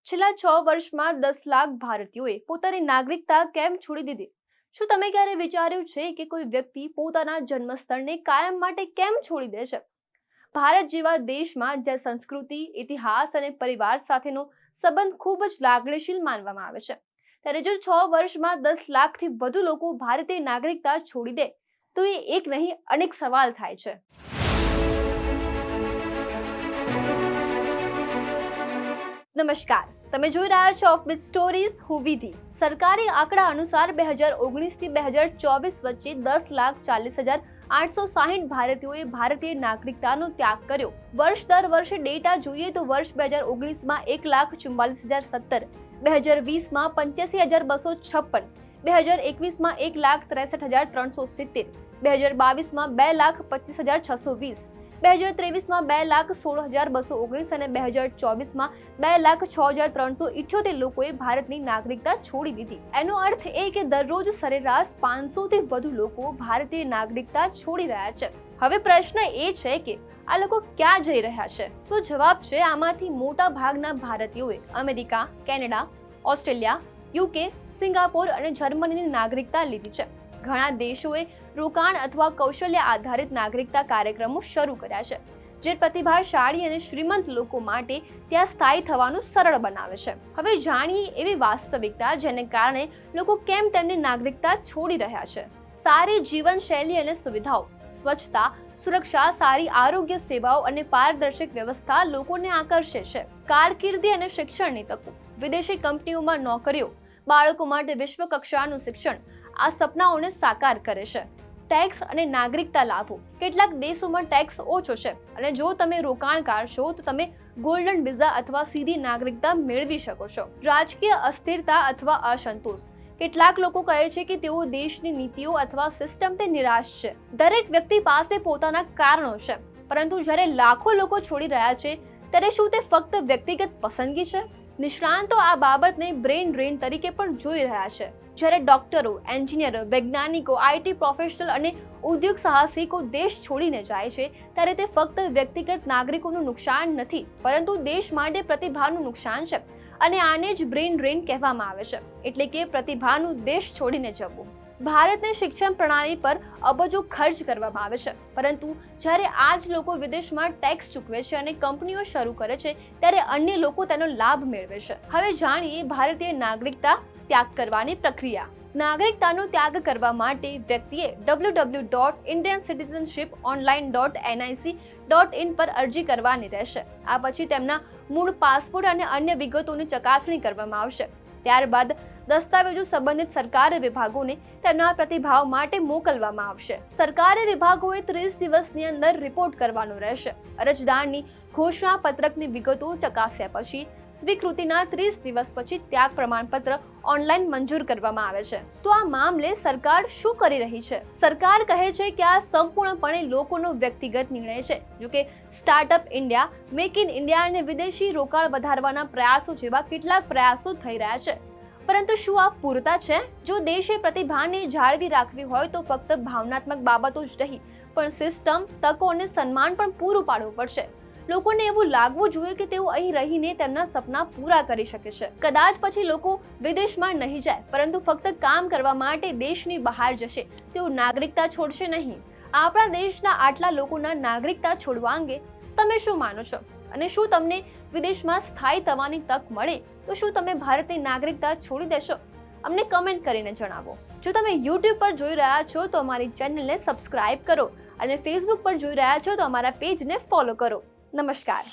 છેલ્લા 6 વર્ષમાં 10 લાખ ભારતીયોએ પોતાની નાગરિકતા કેમ છોડી દીધી? શું તમે ક્યારે વિચાર્યું છે કે કોઈ વ્યક્તિ પોતાના જન્મસ્થળને કાયમ માટે કેમ છોડી દે છે? ભારત જેવા દેશમાં જ્યાં સંસ્કૃતિ, ઇતિહાસ અને પરિવાર સાથેનો સંબંધ ખૂબ જ લાગણીશીલ માનવામાં આવે છે, ત્યારે જો 6 વર્ષમાં 10 લાખથી વધુ લોકો ભારતીય નાગરિકતા છોડી દે તો એ એક નહીં અનેક સવાલ થાય છે. નમસ્કાર, તમે જોઈ રહ્યા છો ઓફબીટ સ્ટોરીઝ. હું વિધિ. સરકારી આંકડા અનુસાર 2019 થી 2024 વચ્ચે 10,40,860 ભારતીયોએ ભારતીય નાગરિકતાનો ત્યાગ કર્યો. વર્ષ દર વર્ષે ડેટા જોઈએ તો વર્ષ 2019માં 1,44,017, 2020માં 85,256, 2021માં 1,63,370, 2022માં 2,25,620, 2023માં 2,16,219 અને 2024માં 2,06,378 લોકોએ ભારતની નાગરિકતા છોડી દીધી. એનો અર્થ એ કે દરરોજ સરેરાશ 500 થી વધુ લોકો ભારતીય નાગરિકતા છોડી રહ્યા છે. હવે પ્રશ્ન એ છે કે આ લોકો ક્યાં જઈ રહ્યા છે? તો જવાબ છે, આમાંથી મોટા ભાગના ભારતીયોએ America, Canada, Australia, UK, Singapore અને જર્મનીની નાગરિકતા લીધી છે. ઘણા દેશોએ રોકાણ અથવા કૌશલ્ય આધારિત નાગરિકતા કાર્યક્રમો શરૂ કર્યા છે, જે પ્રતિભાશાળી અને શ્રીમંત લોકો માટે ત્યાં સ્થાયી થવાનું સરળ બનાવે છે. હવે જાણીએ એવી વાસ્તવિકતા જેને કારણે લોકો કેમ તેમની નાગરિકતા છોડી રહ્યા છે. સારી જીવનશૈલી અને સુવિધાઓ, સ્વચ્છતા, સુરક્ષા, સારી આરોગ્ય સેવાઓ અને પારદર્શક વ્યવસ્થા લોકોને આકર્ષે છે. કારકિર્દી અને શિક્ષણની તકો, વિદેશી કંપનીઓમાં નોકરીઓ, બાળકો માટે વિશ્વ કક્ષાનું શિક્ષણ આ સપનાઓને સાકાર કરે છે. ટેક્સ અને નાગરિકતા લાભો. કેટલાક દેશોમાં ટેક્સ ઓછો છે અને જો તમે રોકાણકાર છો તો તમે ગોલ્ડન વિઝા અથવા સીધી નાગરિકતા મેળવી શકો છો. રાજકીય અસ્થિરતા અથવા અસંતોષ. કેટલાક લોકો કહે છે કે તેઓ દેશની નીતિઓ અથવા સિસ્ટમથી નિરાશ છે. દરેક વ્યક્તિ પાસે પોતાના કારણો છે, પરંતુ જ્યારે લાખો લોકો છોડી રહ્યા છે ત્યારે શું તે ફક્ત વ્યક્તિગત પસંદગી છે? નિષ્ણાંતો આ બાબતને બ્રેન ડ્રેન તરીકે પણ જોઈ રહ્યા છે. જ્યારે ડોક્ટરો, એન્જિનિયરો, વૈજ્ઞાનિકો, આઈટી પ્રોફેશનલ અને ઉદ્યોગ સાહસિકો દેશ છોડીને જાય છે ત્યારે તે ફક્ત વ્યક્તિગત નાગરિકોનું નુકસાન નથી, પરંતુ દેશ માટે પ્રતિભાનું નુકસાન છે. અને આને જ બ્રેન ડ્રેન કહેવામાં આવે છે, એટલે કે પ્રતિભાનું દેશ છોડીને જવું. ભારતની શિક્ષણ પ્રણાલી પર અબજો ખર્ચ કરવામાં આવે છે, પરંતુ જ્યારે આ જ લોકો વિદેશમાં ટેક્સ ચૂકવે છે અને કંપનીઓ શરૂ કરે છે ત્યારે અન્ય લોકો તેનો લાભ મેળવે છે. હવે જાણીએ ભારતીય નાગરિકતા ત્યાગ કરવાની પ્રક્રિયા. નાગરિકતાનો ત્યાગ કરવા માટે વ્યક્તિએ www.indiancitizenship.online.nic.in પર અરજી કરવાની રહેશે. આ પછી તેમના મૂળ પાસપોર્ટ અને અન્ય વિગતોની ચકાસણી કરવામાં આવશે. ત્યારબાદ દસ્તાવેજો સંબંધિત સરકારી વિભાગોને તેમના પ્રતિભાવ માટે મોકલવામાં આવશે. સરકારી વિભાગોએ 30 દિવસની અંદર રિપોર્ટ કરવાનો રહેશે. અરજદારની ઘોષણા પત્રકની વિગતો ચકાસ્યા પછી સ્વીકૃતિના 30 દિવસ પછી ત્યાગ પ્રમાણપત્ર ઓનલાઈન મંજૂર કરવામાં આવે છે. તો આ મામલે સરકાર શું કરી રહી છે? સરકાર કહે છે કે આ સંપૂર્ણપણે લોકોનો વ્યક્તિગત નિર્ણય છે. જોકે startup India, make in India અને વિદેશી રોકાણ વધારવાના પ્રયાસો જેવા કેટલાક પ્રયાસો થઈ રહ્યા છે, પરંતુ શું આ પૂરતા છે? જો દેશે પ્રતિભાને જાળવી રાખવી હોય તો ફક્ત ભાવનાત્મક બાબતો જ નહીં, પણ સિસ્ટમ, તકો અને સન્માન પણ પૂરું પાડવું પડશે. લોકોને એવું લાગવું જોઈએ કે તેઓ અહીં રહીને તેમના સપના પૂરા કરી શકે છે. કદાચ પછી લોકો વિદેશમાં નહીં જાય, પરંતુ ફક્ત કામ કરવા માટે દેશની બહાર જશે. તેઓ નાગરિકતા છોડશે નહીં. આપણા દેશના આટલા લોકોના નાગરિકતા છોડવા અંગે તમે શું માનો છો? અને શું તમને વિદેશમાં સ્થાયી થવાની તક મળે તો શું તમે ભારતીય નાગરિકતા છોડી દેશો? અમને કમેન્ટ કરીને જણાવો. જો તમે YouTube પર જોઈ રહ્યા છો તો અમારી ચેનલને સબસ્ક્રાઇબ કરો અને Facebook પર જોઈ રહ્યા છો તો અમારા પેજને ફોલો કરો. નમસ્કાર.